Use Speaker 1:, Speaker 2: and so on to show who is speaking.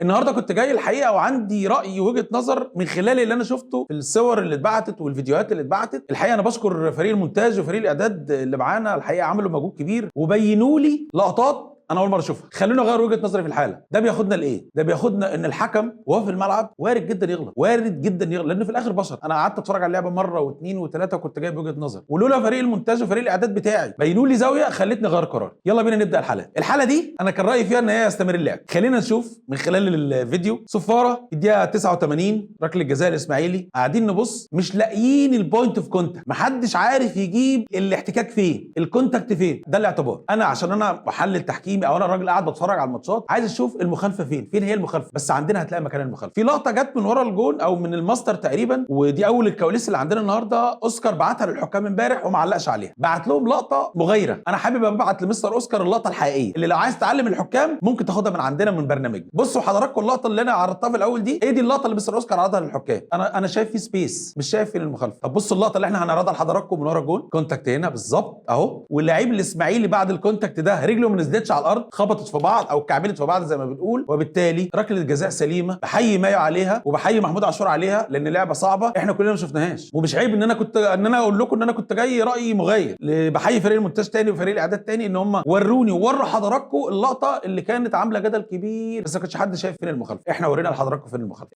Speaker 1: النهارده كنت جاي الحقيقه وعندي راي وجهه نظر من خلال اللي انا شفته في الصور اللي اتبعتت والفيديوهات اللي اتبعتت. الحقيقه انا بشكر فريق المونتاج وفريق الاعداد اللي معانا، الحقيقه عملوا مجهود كبير وبينوا لي لقطات انا اول مره اشوفها. خلوني اغير وجهه نظري في الحاله. ده بياخدنا لايه؟ ده بياخدنا ان الحكم وهو في الملعب وارد جدا يغلط، وارد جدا يغلط، لانه في الاخر بشر. انا قعدت اتفرج على اللعبه مره واثنين وثلاثه وكنت جايب وجهه نظر، ولولا فريق المونتاج وفريق الاعداد بتاعي بينوا لي زاويه خلتني اغير قرار. يلا بينا نبدا الحلقه دي. انا كان رايي فيها ان هي يستمر اللعب. خلينا نشوف من خلال الفيديو. صفاره الدقيقه 89 ركله الجزاء الاسماعيلي، قاعدين نبص مش لاقيين البوينت اوف كونتاكت، محدش عارف يجيب الاحتكاك فين، الكونتاكت فين. ده الاعتبار. انا عشان انا محلل تحكيمي او انا راجل قاعد بتفرج على الماتشات عايز اشوف المخالفه فين هي المخالفه. بس عندنا هتلاقي مكان المخالفه في لقطه جت من ورا الجون او من الماستر تقريبا، ودي اول الكواليس اللي عندنا النهارده. اوسكار بعتها للحكام امبارح وما علقش عليها، بعت لهم لقطه مغايره. انا حابب ابعت لمستر اوسكار اللقطه الحقيقيه اللي لو عايز تعلم الحكام ممكن تاخدها من عندنا من برنامج. بصوا حضراتكم اللقطه اللي انا عرضتها في الاول دي، ايه دي اللقطه اللي مستر اوسكار عرضها للحكام. انا شايف في سبيس، مش شايف فين المخالفه. طب بصوا اللقطه اللي احنا هنعرضها لحضراتكم من ورا الجون. كونتاكت هنا بالظبط اهو، واللاعب الاسماعيلي بعد الكونتاكت ده رجله ما نزلتش على الارض، خبطت في بعض او كعبلت في بعض زي ما بنقول، وبالتالي ركله جزاء سليمه. بحيي مايو عليها وبحيي محمود عاشور عليها، لان لعبه صعبه احنا كلنا ما شفناهاش. ومش عيب ان انا اقول لكم ان انا كنت جاي رايي مغاير. بحيي فريق المونتاج تاني وفريق الاعداد تاني ان هم وروني ووروا حضراتكم اللقطه اللي كانت عامله جدل كبير، بس ما كانش حد شايف فين المخالفه. احنا ورينا لحضراتكم فين المخالفه.